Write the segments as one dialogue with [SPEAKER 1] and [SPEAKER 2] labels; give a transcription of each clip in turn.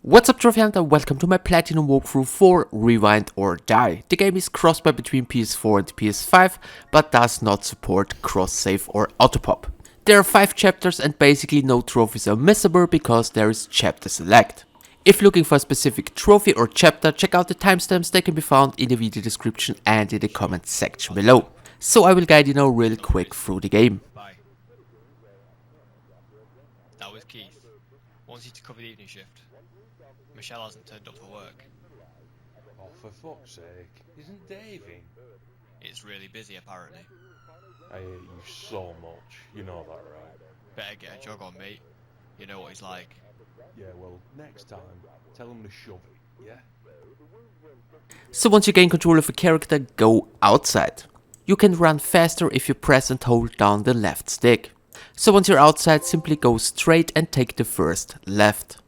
[SPEAKER 1] What's up, Trophy Hunter? Welcome to my Platinum walkthrough for Rewind or Die. The game is crossbuy between PS4 and PS5, but does not support cross-save or autopop. There are 5 chapters and basically no trophies are missable because there is chapter select. If looking for a specific trophy or chapter, check out the timestamps. They can be found in the video description and in the comment section below. So I will guide you now real quick through the game.
[SPEAKER 2] Bye. That was Keith. Wants you to cover the evening shift. Michelle hasn't turned up for work.
[SPEAKER 3] Oh, for fuck's sake. Isn't Dave in?
[SPEAKER 2] It's really busy apparently.
[SPEAKER 3] I hate you so much. You know that, right?
[SPEAKER 2] Better get a jog on, mate. You know what he's like.
[SPEAKER 3] Yeah, well, next time, tell him to shove it, yeah?
[SPEAKER 1] So once you gain control of a character, go outside. You can run faster if you press and hold down the left stick. So once you're outside, simply go straight and take the first left.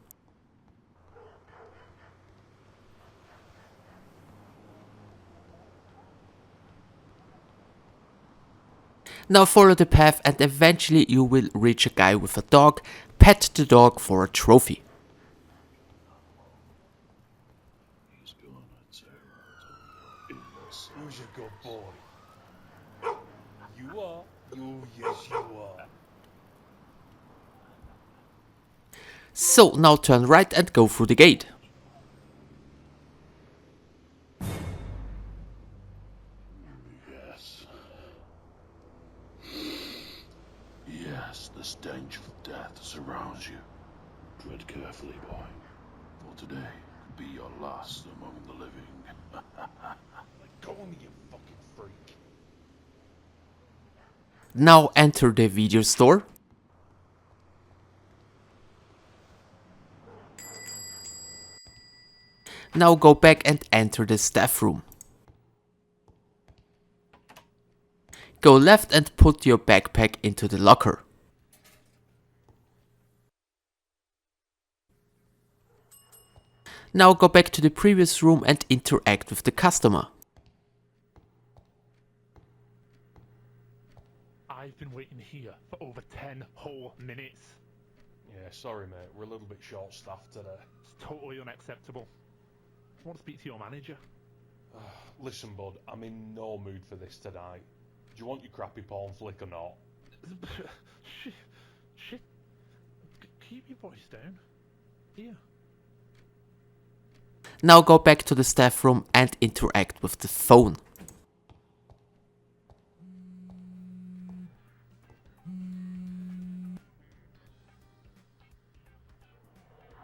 [SPEAKER 1] Now follow the path and eventually you will reach a guy with a dog. Pet the dog for a trophy.
[SPEAKER 3] Who's a good boy? You are. You, yes, you are.
[SPEAKER 1] So now turn right and go through the gate.
[SPEAKER 4] Yes. Yes, the stench of death surrounds you. Tread carefully, boy, for today could be your last among the living.
[SPEAKER 3] Go on, you fucking freak.
[SPEAKER 1] Now enter the video store. Now go back and enter the staff room. Go left and put your backpack into the locker. Now go back to the previous room and interact with the customer.
[SPEAKER 5] I've been waiting here for over 10 whole minutes.
[SPEAKER 3] Yeah, sorry, mate. We're a little bit short-staffed today.
[SPEAKER 5] It's totally unacceptable. I want to speak to your manager.
[SPEAKER 3] Listen, bud, I'm in no mood for this tonight. Do you want your crappy porn flick or not?
[SPEAKER 5] Shit. Keep your voice down. Here.
[SPEAKER 1] Now go back to the staff room and interact with the phone.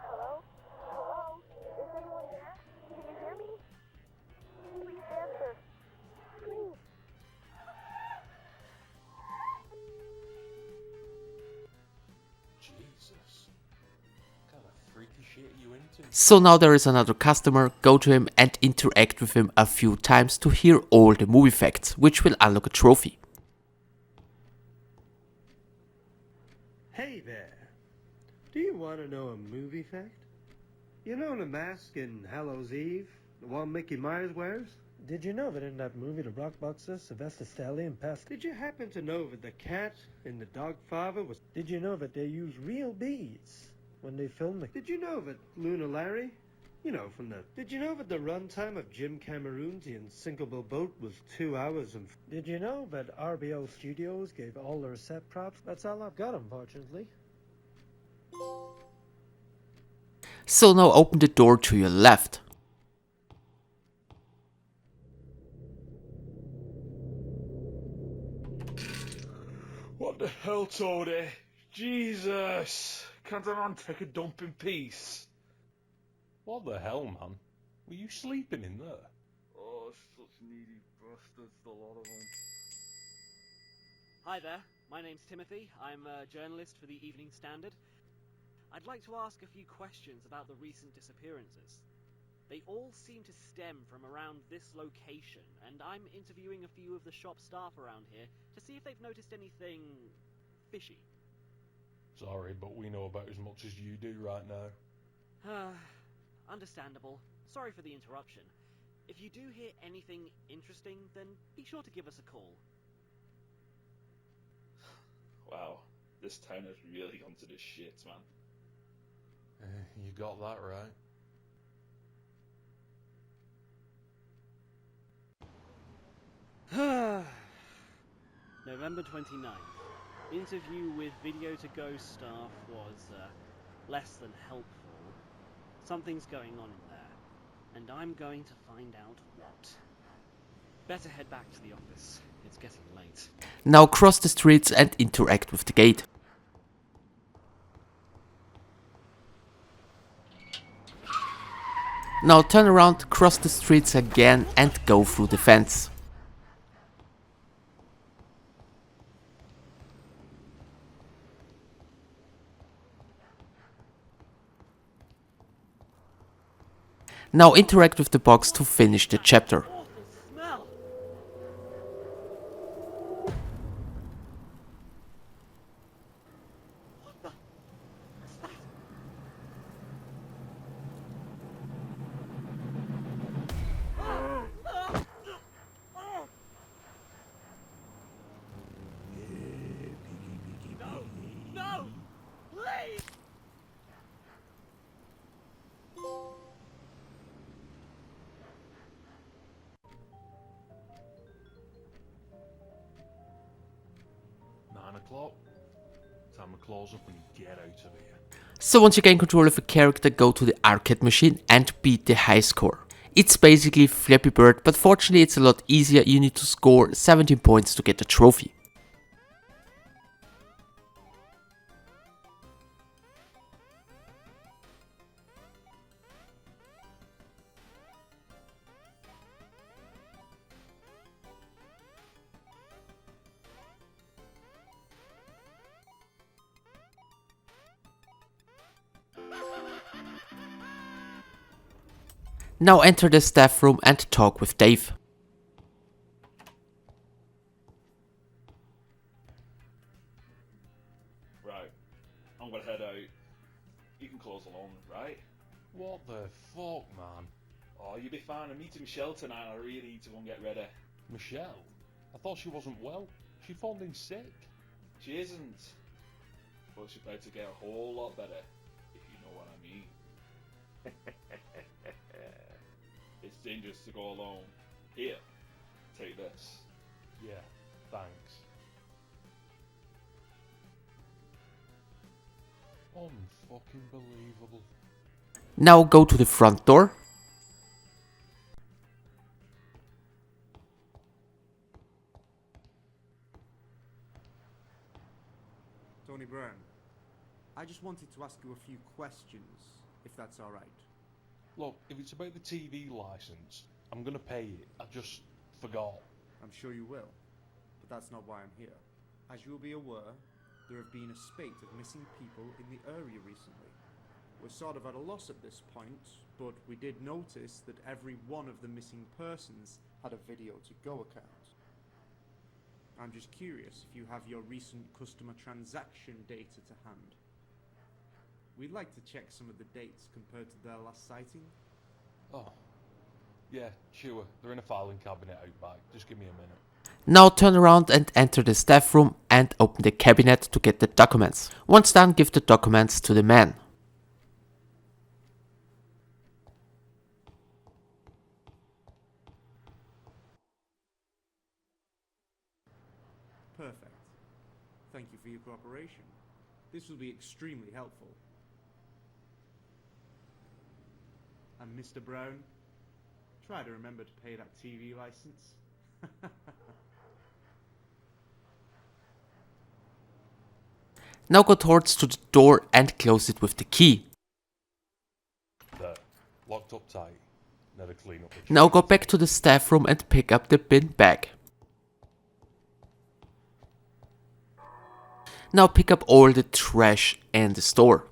[SPEAKER 6] Hello? Hello? Is anyone there? Can you hear me? Please answer. Please.
[SPEAKER 3] Jesus. What kind of freaky shit are you into?
[SPEAKER 1] So now there is another customer, go to him and interact with him a few times to hear all the movie facts, which will unlock a trophy.
[SPEAKER 7] Hey there. Do you want to know a movie fact? You know the mask in Hallows Eve? The one Mickey Myers wears?
[SPEAKER 8] Did you know that in that movie, The Blockbuster, Sylvester Stallone passed?
[SPEAKER 7] Did you happen to know that the cat in The Dogfather was...
[SPEAKER 8] Did you know that they use real beads when they film the...
[SPEAKER 7] Did you know that Luna Larry? You know, from the... Did you know that the runtime of Jim Cameron's The Unsinkable Boat was 2 hours and...
[SPEAKER 8] Did you know that RBO Studios gave all their set props? That's all I've got, unfortunately.
[SPEAKER 1] So now open the door to your left.
[SPEAKER 4] What the hell, Toadie? Jesus! Can't a man take a dump in peace?
[SPEAKER 3] What the hell, man? Were you sleeping in there?
[SPEAKER 4] Oh, such needy bastards, the lot of them.
[SPEAKER 9] Hi there, my name's Timothy. I'm a journalist for the Evening Standard. I'd like to ask a few questions about the recent disappearances. They all seem to stem from around this location, and I'm interviewing a few of the shop staff around here to see if they've noticed anything fishy.
[SPEAKER 3] Sorry, but we know about as much as you do right now.
[SPEAKER 9] Understandable. Sorry for the interruption. If you do hear anything interesting, then be sure to give us a call.
[SPEAKER 4] Wow, this town has really gone to the shits, man.
[SPEAKER 3] You got that right.
[SPEAKER 9] November 29th. Interview with Video to Go staff was less than helpful. Something's going on in there, and I'm going to find out what. Better head back to the office. It's getting late.
[SPEAKER 1] Now cross the streets and interact with the gate. Now turn around, cross the streets again and go through the fence. Now interact with the box to finish the chapter.
[SPEAKER 9] Awful smell! What the? What's that? No! No! Please!
[SPEAKER 3] O'clock. Time to close up and get out of here.
[SPEAKER 1] So once you gain control of a character, go to the arcade machine and beat the high score. It's basically Flappy Bird, but fortunately it's a lot easier. You need to score 17 points to get the trophy. Now enter the staff room and talk with Dave.
[SPEAKER 4] Right, I'm gonna head out. You can close alone, right?
[SPEAKER 3] What the fuck, man?
[SPEAKER 4] Oh, you'll be fine. I'm meeting Michelle tonight. I really need to go and get ready.
[SPEAKER 3] Michelle? I thought she wasn't well. She phoned in sick.
[SPEAKER 4] She isn't. But she's about to get a whole lot better, if you know what I mean. It's dangerous to go alone. Here, take this.
[SPEAKER 3] Yeah, thanks. Unfucking believable.
[SPEAKER 1] Now go to the front door.
[SPEAKER 10] Tony Brown, I just wanted to ask you a few questions, if that's alright.
[SPEAKER 3] Look, if it's about the TV license, I'm gonna pay it. I just forgot.
[SPEAKER 10] I'm sure you will, but that's not why I'm here. As you'll be aware, there have been a spate of missing people in the area recently. We're sort of at a loss at this point, but we did notice that every one of the missing persons had a video to go account. I'm just curious if you have your recent customer transaction data to hand. We'd like to check some of the dates compared to their last sighting.
[SPEAKER 3] Oh. Yeah, sure. They're in a filing cabinet out back. Just give me a minute.
[SPEAKER 1] Now turn around and enter the staff room and open the cabinet to get the documents. Once done, give the documents to the man.
[SPEAKER 10] Perfect. Thank you for your cooperation. This will be extremely helpful. And Mr. Brown, try to remember to pay that TV license.
[SPEAKER 1] Now go towards to the door and close it with the key.
[SPEAKER 3] There. Locked up tight. Now to clean up the
[SPEAKER 1] Now go back to the staff room and pick up the bin bag. Now pick up all the trash in the store.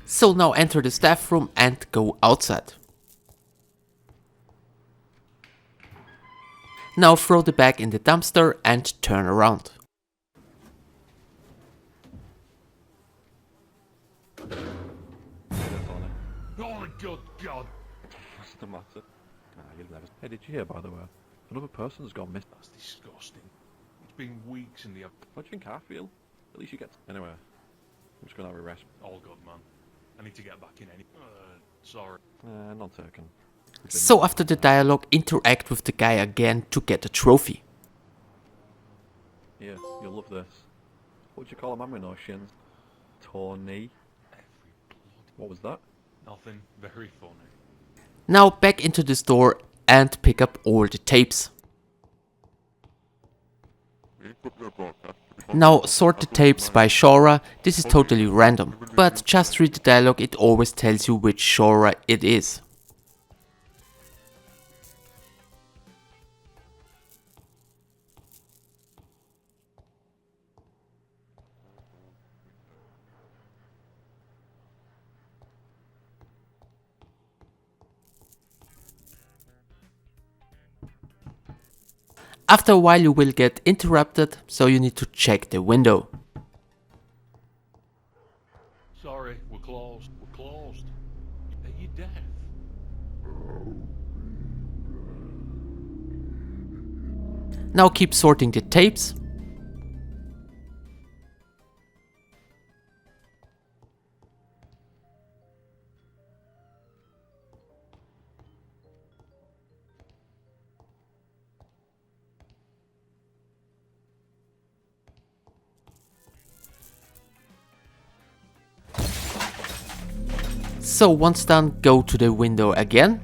[SPEAKER 1] So now enter the staff room and go outside. Now throw the bag in the dumpster and turn around.
[SPEAKER 3] Oh my good God!
[SPEAKER 11] What's the matter? You'll never. Hey, did you hear, by the way? Another person's gone missing.
[SPEAKER 3] That's disgusting. It's been weeks in the...
[SPEAKER 11] What do you think I feel? At least you get... Anyway, I'm just gonna have a rest.
[SPEAKER 3] All good, man. I need to get back in any... sorry.
[SPEAKER 11] Not taken.
[SPEAKER 1] So after the dialogue, interact with the guy again to get a trophy.
[SPEAKER 11] Yeah, you'll love this. What would you call a man with no shins? Tony? What was that?
[SPEAKER 3] Nothing very funny.
[SPEAKER 1] Now back into the store and pick up all the tapes. Now sort the tapes by genre. This is totally random, but just read the dialogue, it always tells you which genre it is. After a while you will get interrupted, so you need to check the window.
[SPEAKER 3] Sorry, we're closed. We're closed. Are you deaf?
[SPEAKER 1] Now keep sorting the tapes. So once done, go to the window again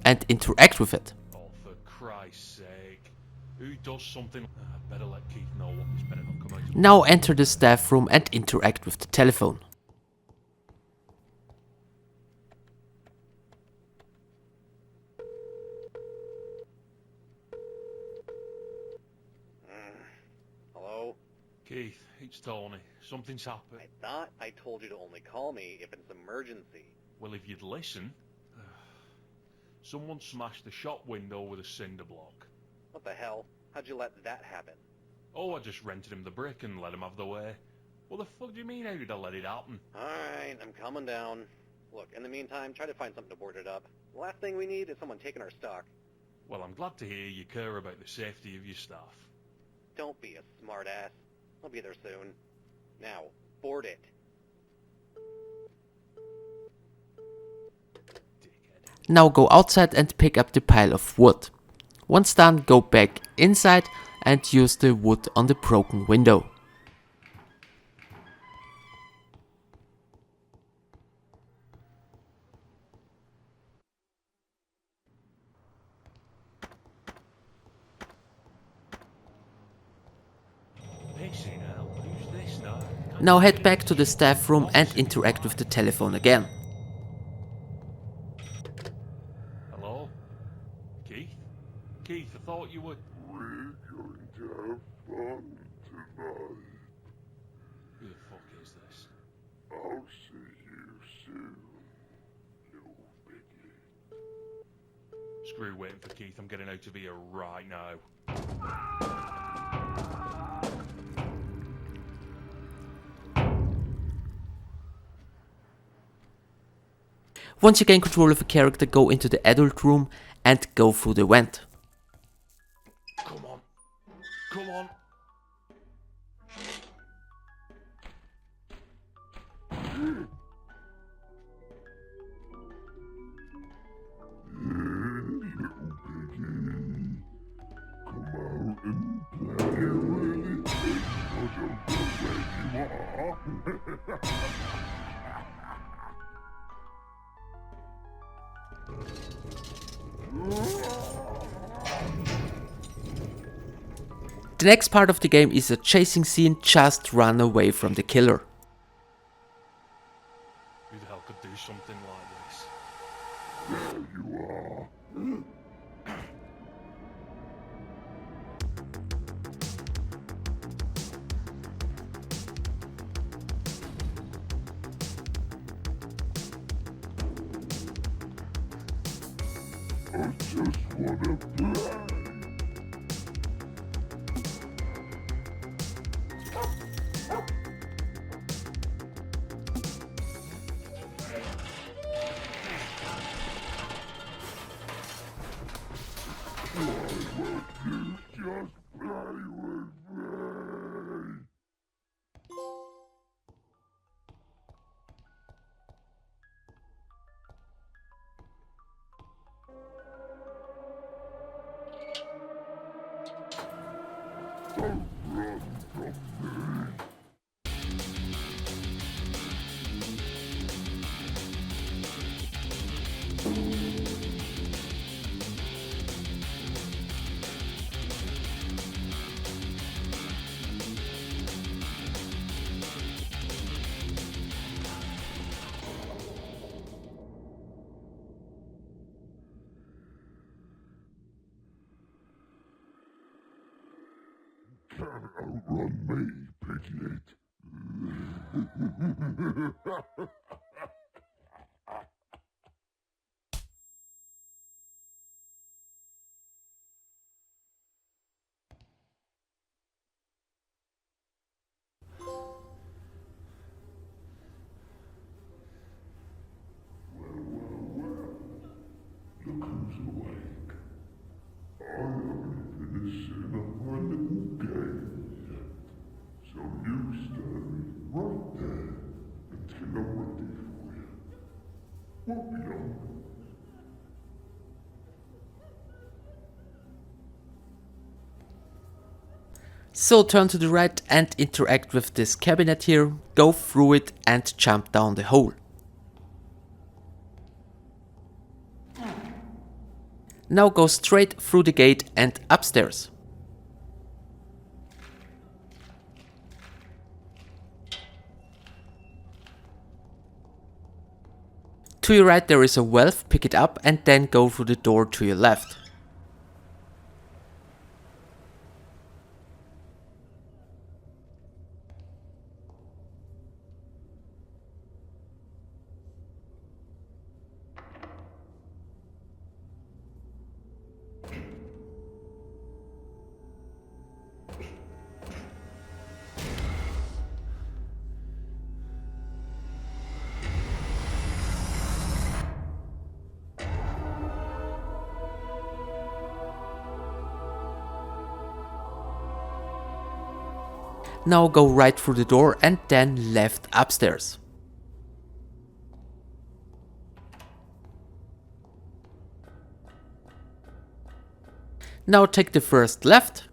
[SPEAKER 1] and interact with it.
[SPEAKER 3] Oh, for Christ's sake. Who does something... better let Keith know what he's better not come out.
[SPEAKER 1] Now enter the staff room and interact with the telephone.
[SPEAKER 12] Hello?
[SPEAKER 3] Keith, it's Tony. Something's happened.
[SPEAKER 12] I thought I told you to only call me if it's an emergency.
[SPEAKER 3] Well, if you'd listen... Someone smashed the shop window with a cinder block.
[SPEAKER 12] What the hell? How'd you let that happen?
[SPEAKER 3] Oh, I just rented him the brick and let him have the way. What the fuck do you mean, how did I let it happen?
[SPEAKER 12] Alright, I'm coming down. Look, in the meantime, try to find something to board it up. The last thing we need is someone taking our stock.
[SPEAKER 3] Well, I'm glad to hear you care about the safety of your staff.
[SPEAKER 12] Don't be a smartass. I'll be there soon. Now, board it.
[SPEAKER 1] Now go outside and pick up the pile of wood. Once done, go back inside and use the wood on the broken window.
[SPEAKER 3] Pissing hell, who's this now?
[SPEAKER 1] Now head back to the staff room and interact with the telephone again.
[SPEAKER 3] Hello? Keith? Keith, I thought you were...
[SPEAKER 4] We're going to have fun tonight.
[SPEAKER 3] Who the fuck is this?
[SPEAKER 4] I'll see you soon, little piggy.
[SPEAKER 3] Screw waiting for Keith, I'm getting out of here right now.
[SPEAKER 1] Once you gain control of a character, go into the adult room and go through the vent.
[SPEAKER 3] Come on. Come on.
[SPEAKER 1] The next part of the game is a chasing scene, just run away from the killer.
[SPEAKER 3] Who the hell could do something like this?
[SPEAKER 4] There you are. I just wanna play. Can't outrun me, Piglet. Look who's awake. I only finished in my little game yet. So you stay right there until I'm ready for you. Won't be long.
[SPEAKER 1] So turn to the right and interact with this cabinet here, go through it and jump down the hole. Now go straight through the gate and upstairs. To your right there is a valve, pick it up and then go through the door to your left. Now go right through the door and then left upstairs. Now take the first left,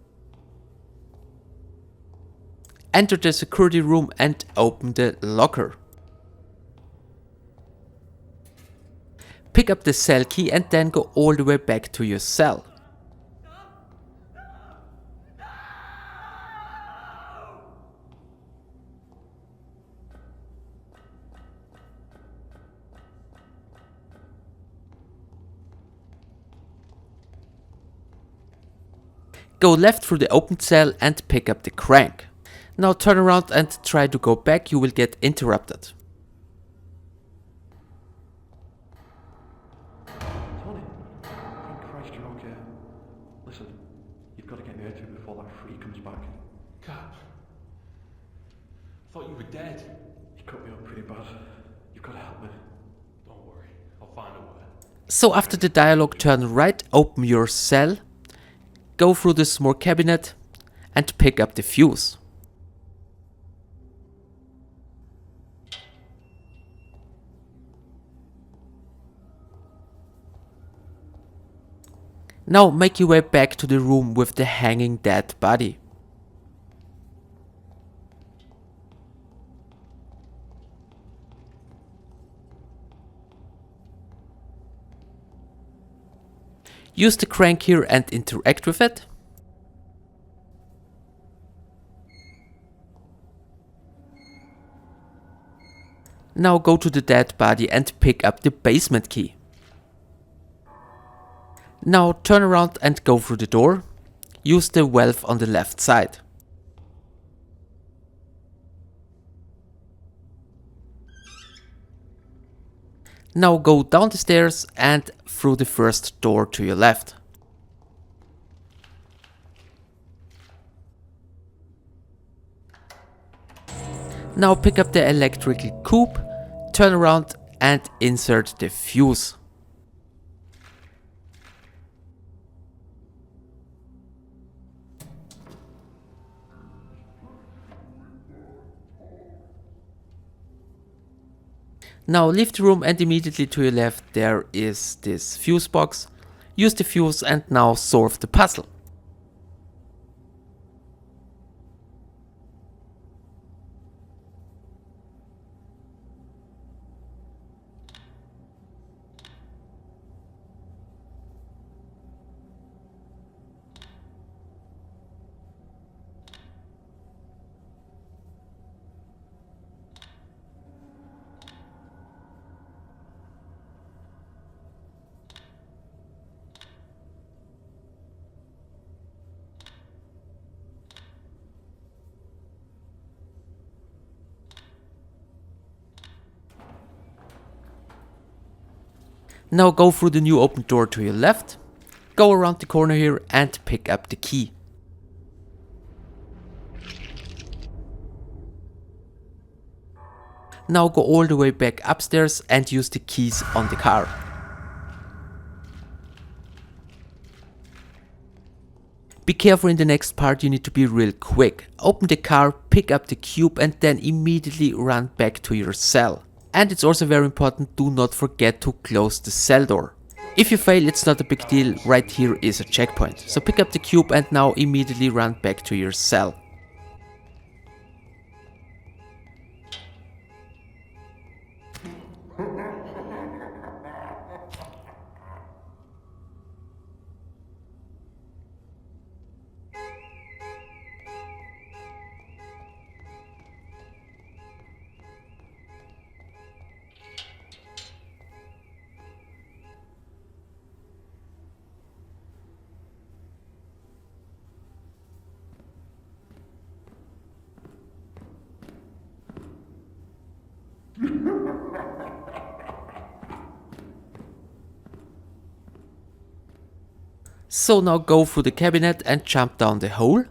[SPEAKER 1] enter the security room and open the locker. Pick up the cell key and then go all the way back to your cell. Go left through the open cell and pick up the crank. Now turn around and try to go back, you will get interrupted.
[SPEAKER 11] Tony, thank Christ you're okay. Listen, you've got to get me out of here before that freak comes back.
[SPEAKER 3] Cap. I thought you were dead.
[SPEAKER 11] He cut me up pretty bad. You've got to help me.
[SPEAKER 3] Don't worry, I'll find a way.
[SPEAKER 1] So after the dialogue, turn right, open your cell, go through the small cabinet and pick up the fuse. Now make your way back to the room with the hanging dead body. Use the crank here and interact with it. Now go to the dead body and pick up the basement key. Now turn around and go through the door. Use the valve on the left side. Now go down the stairs and through the first door to your left. Now pick up the electrical cube, turn around and insert the fuse. Now leave the room and immediately to your left there is this fuse box. Use the fuse and now solve the puzzle. Now go through the new open door to your left, go around the corner here and pick up the key. Now go all the way back upstairs and use the keys on the car. Be careful, in the next part you need to be real quick. Open the car, pick up the cube and then immediately run back to your cell. And it's also very important, do not forget to close the cell door. If you fail, it's not a big deal, right here is a checkpoint. So pick up the cube and now immediately run back to your cell. So now go through the cabinet and jump down the hole.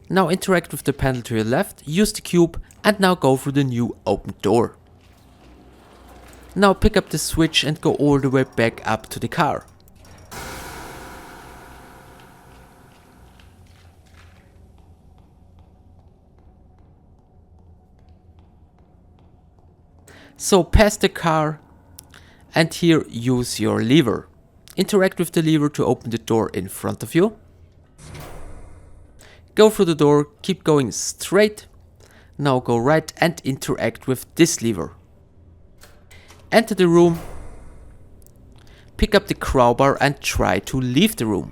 [SPEAKER 1] Now interact with the panel to your left, use the cube and now go through the new open door. Now pick up the switch and go all the way back up to the car. So pass the car and here use your lever. Interact with the lever to open the door in front of you. Go through the door, keep going straight. Now go right and interact with this lever. Enter the room. Pick up the crowbar and try to leave the room.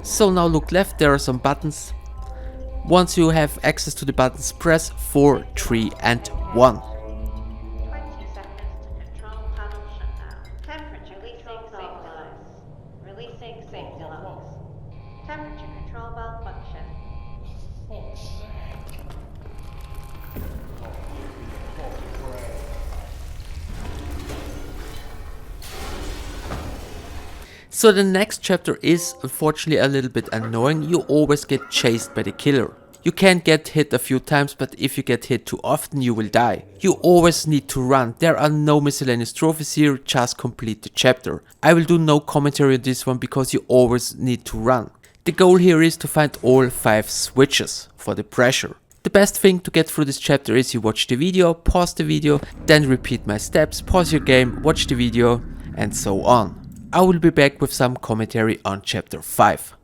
[SPEAKER 1] So now look left, there are some buttons. Once you have access to the buttons, press 4, 3 and 1.
[SPEAKER 13] 20 seconds to control panel shutdown. Temperature releasing safety locks. Releasing safety locks. Temperature control malfunction.
[SPEAKER 1] So the next chapter is unfortunately a little bit annoying. You always get chased by the killer. You can get hit a few times, but if you get hit too often you will die. You always need to run. There are no miscellaneous trophies here, just complete the chapter. I will do no commentary on this one because you always need to run. The goal here is to find all 5 switches for the pressure. The best thing to get through this chapter is you watch the video, pause the video, then repeat my steps, pause your game, watch the video and so on. I will be back with some commentary on chapter 5.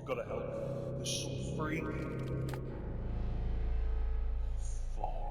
[SPEAKER 3] gotta help. There's some freak. Fuck.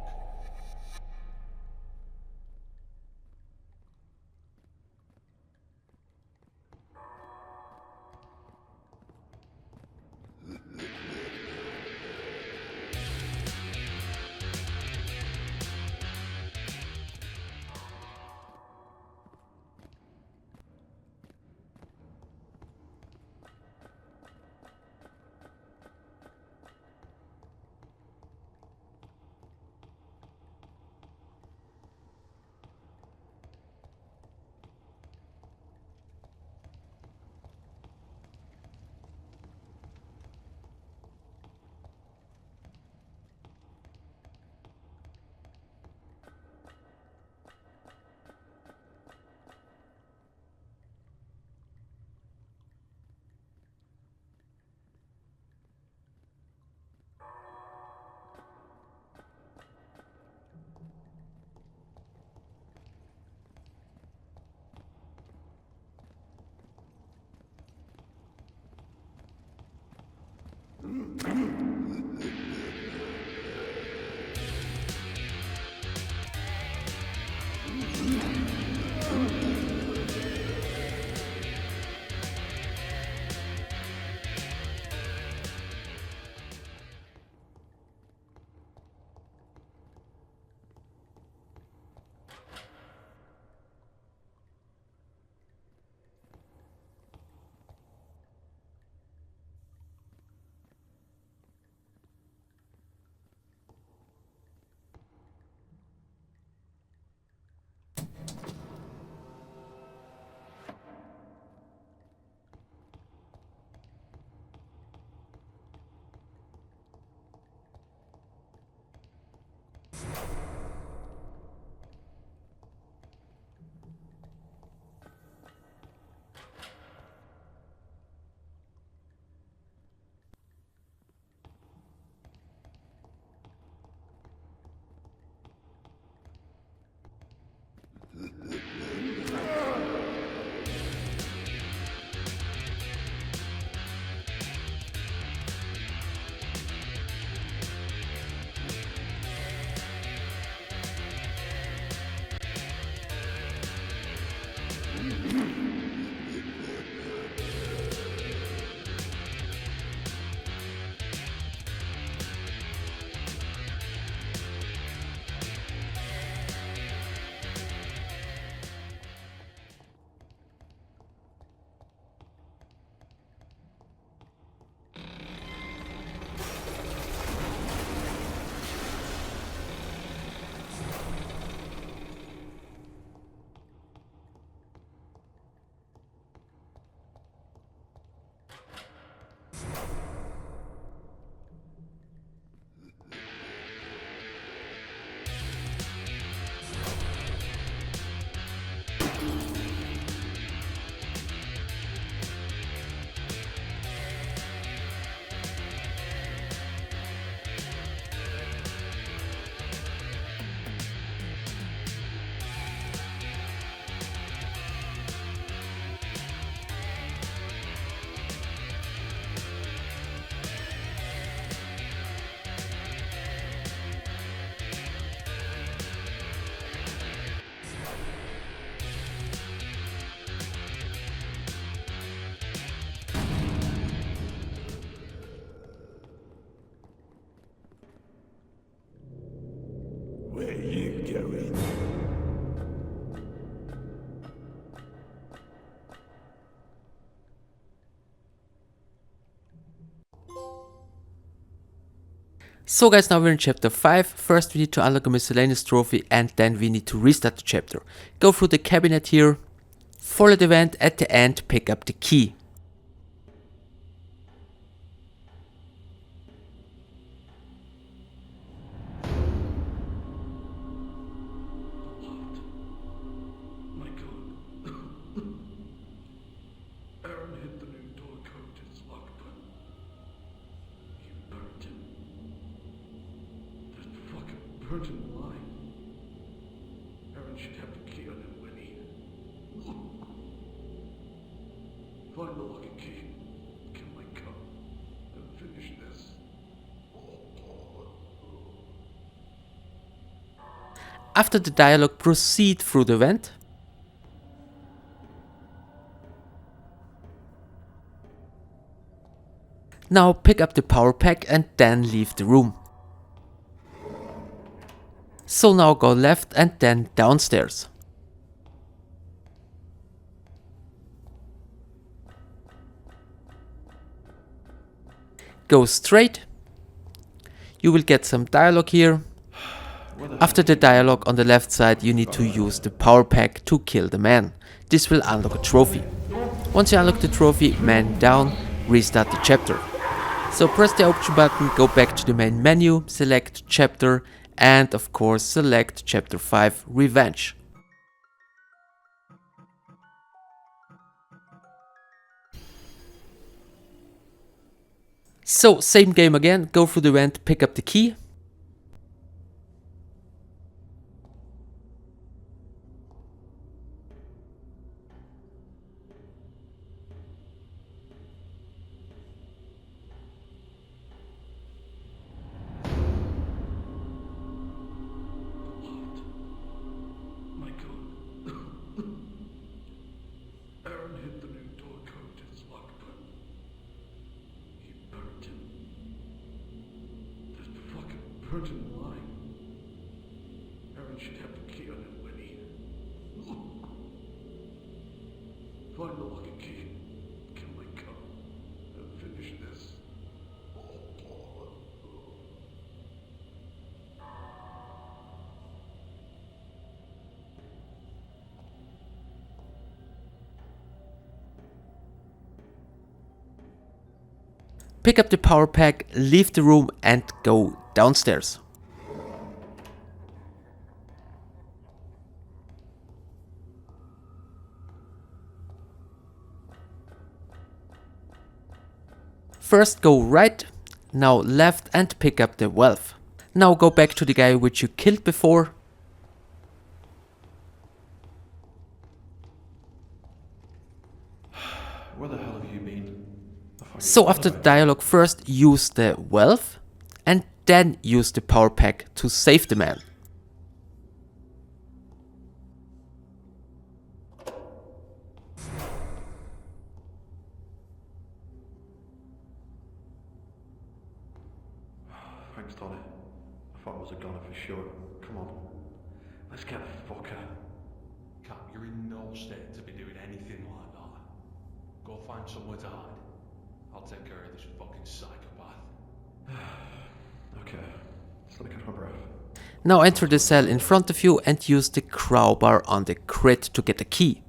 [SPEAKER 1] So guys, now we're in chapter 5. First we need to unlock a miscellaneous trophy and then we need to restart the chapter. Go through the cabinet here, follow the event, at the end pick up the key.
[SPEAKER 14] Burnt him alive. Aaron should have the key on him when he... Find the lock and key. Kill my cop.
[SPEAKER 1] After the dialogue, proceed through the vent. Now pick up the power pack and then leave the room. So now go left and then downstairs. Go straight. You will get some dialogue here. After the dialogue on the left side, you need to use the power pack to kill the man. This will unlock a trophy. Once you unlock the trophy, man down, restart the chapter. So press the option button, go back to the main menu, select chapter, and of course select chapter 5, Revenge. So same game again, go through the vent, pick up the key.
[SPEAKER 14] Aaron hit the new door code to his lock button. He burnt him. Just fucking burnt him alive. Aaron should have the key on him when he... Find the lock and key. Kill my cop. And finish this.
[SPEAKER 1] Pick up the power pack, leave the room and go downstairs. First go right, now left and pick up the wealth. Now go back to the guy which you killed before.
[SPEAKER 14] Where the hell have you been?
[SPEAKER 1] So after the dialogue, first use the wealth and then use the power pack to save the man.
[SPEAKER 14] Thanks, Tony. I thought it was a goner for sure. Come on. Let's get the fuck out.
[SPEAKER 3] Cap, you're in no state to be doing anything like that. Go find somewhere to hide. I'll take care of this fucking psychopath.
[SPEAKER 14] Okay. Just let me catch my breath.
[SPEAKER 1] Now enter the cell in front of you and use the crowbar on the crit to get the key.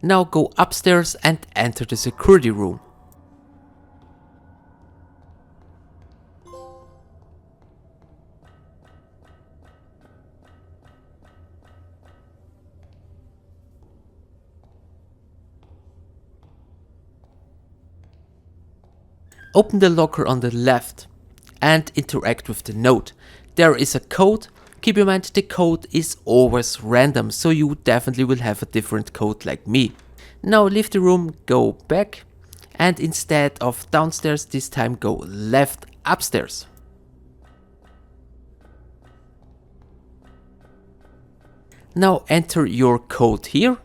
[SPEAKER 1] Now go upstairs and enter the security room. Open the locker on the left and interact with the note. There is a code. Keep in mind the code is always random, so you definitely will have a different code like me. Now leave the room, go back, and instead of downstairs this time go left upstairs. Now enter your code here.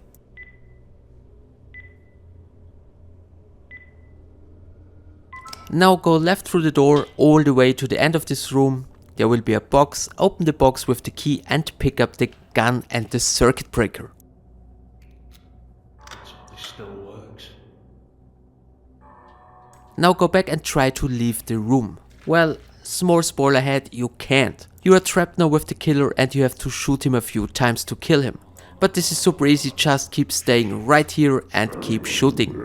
[SPEAKER 1] Now go left through the door all the way to the end of this room. There will be a box. Open the box with the key and pick up the gun and the circuit breaker.
[SPEAKER 3] So this still works.
[SPEAKER 1] Now go back and try to leave the room. Well, small spoiler ahead, you can't. You are trapped now with the killer and you have to shoot him a few times to kill him. But this is super easy, just keep staying right here and keep shooting.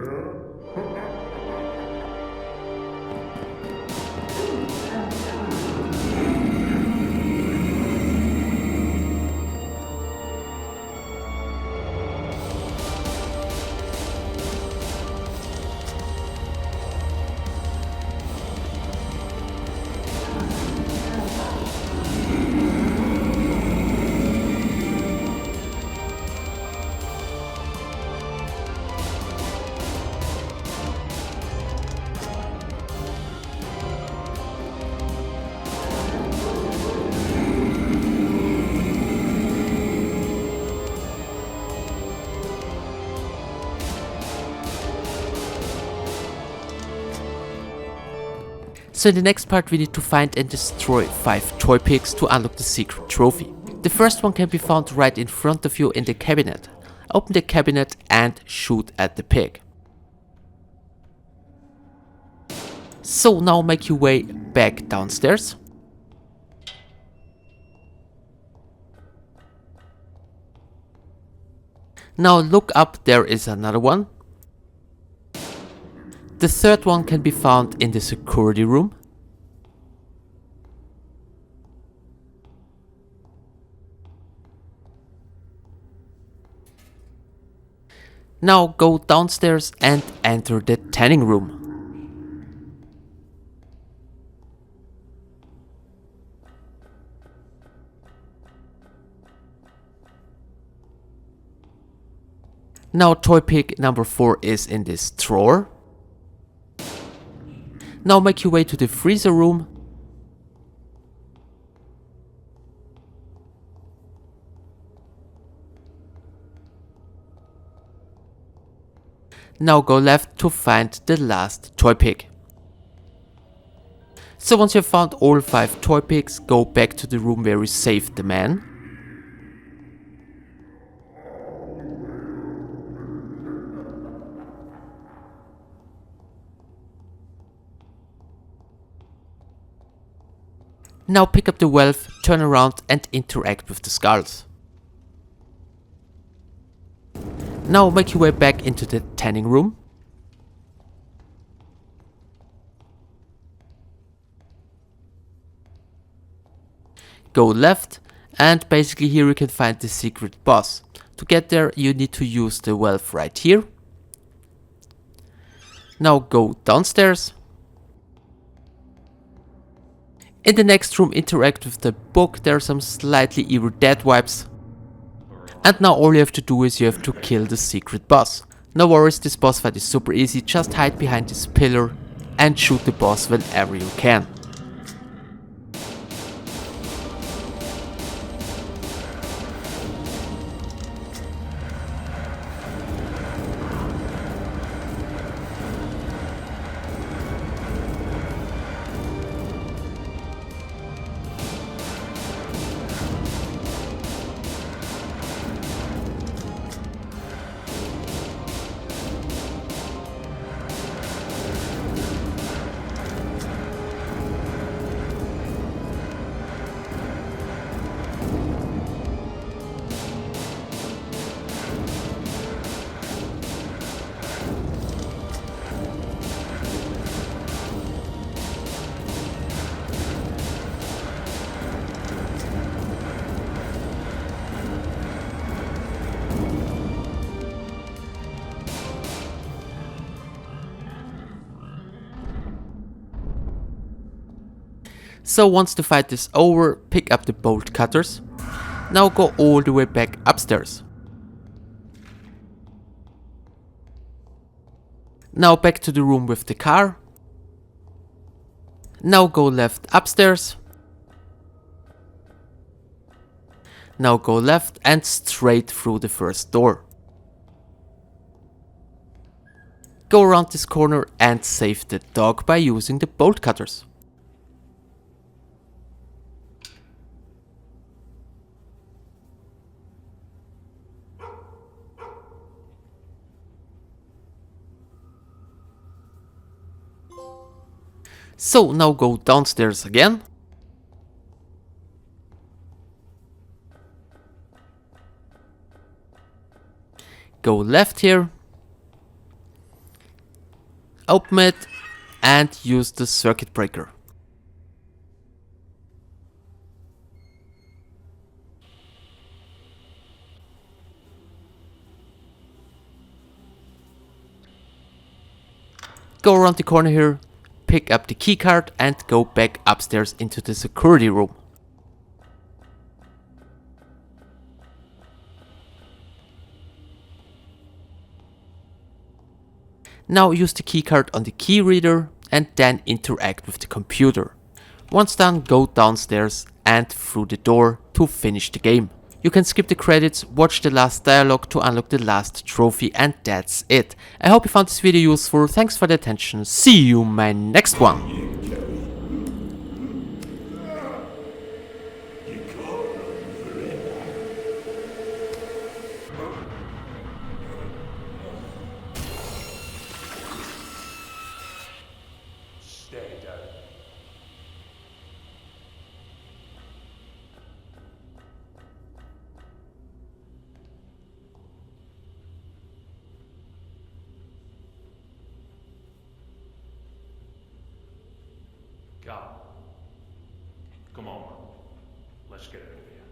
[SPEAKER 1] So in the next part we need to find and destroy 5 toy pigs to unlock the secret trophy. The first one can be found right in front of you in the cabinet. Open the cabinet and shoot at the pig. So now make your way back downstairs. Now look up, there is another one. The third one can be found in the security room. Now go downstairs and enter the tanning room. Now toy pig number 4 is in this drawer. Now make your way to the freezer room. Now go left to find the last toy pig. So once you have found all 5 toy pigs, go back to the room where you saved the man. Now pick up the valve, turn around and interact with the skulls. Now make your way back into the tanning room. Go left and basically here you can find the secret boss. To get there you need to use the valve right here. Now go downstairs. In the next room interact with the book, there are some slightly evil dead vibes. And now all you have to do is you have to kill the secret boss. No worries, this boss fight is super easy, just hide behind this pillar and shoot the boss whenever you can. So once the fight is over, pick up the bolt cutters. Now go all the way back upstairs. Now back to the room with the car. Now go left upstairs. Now go left and straight through the first door. Go around this corner and save the dog by using the bolt cutters. So now go downstairs again. Go left here. Open it and use the circuit breaker. Go around the corner here. Pick up the keycard and go back upstairs into the security room. Now use the keycard on the key reader and then interact with the computer. Once done, go downstairs and through the door to finish the game. You can skip the credits, watch the last dialogue to unlock the last trophy, and that's it. I hope you found this video useful, thanks for the attention, see you in my next one!
[SPEAKER 3] Cal. Come on, man. Let's get out of here.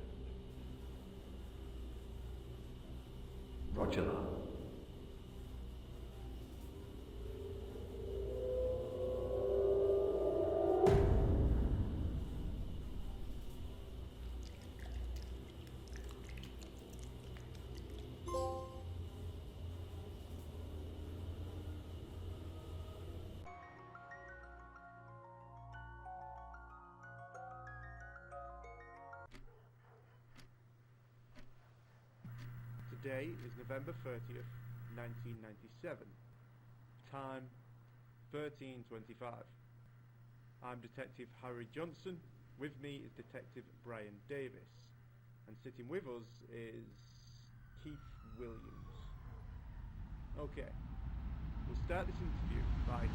[SPEAKER 14] Roger that.
[SPEAKER 10] Today is November 30th, 1997. Time 13:25. I'm Detective Harry Johnson. With me is Detective Brian Davis. And sitting with us is Keith Williams. Okay, we'll start this interview by...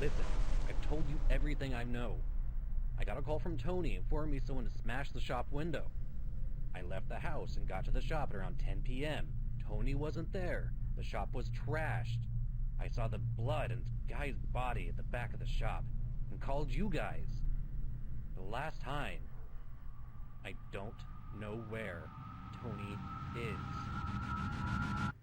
[SPEAKER 15] Listen, I've told you everything I know. I got a call from Tony informing me someone had smashed the shop window. I left the house and got to the shop at around 10 p.m. Tony wasn't there. The shop was trashed. I saw the blood and guy's body at the back of the shop and called you guys. The last time, I don't know where Tony is.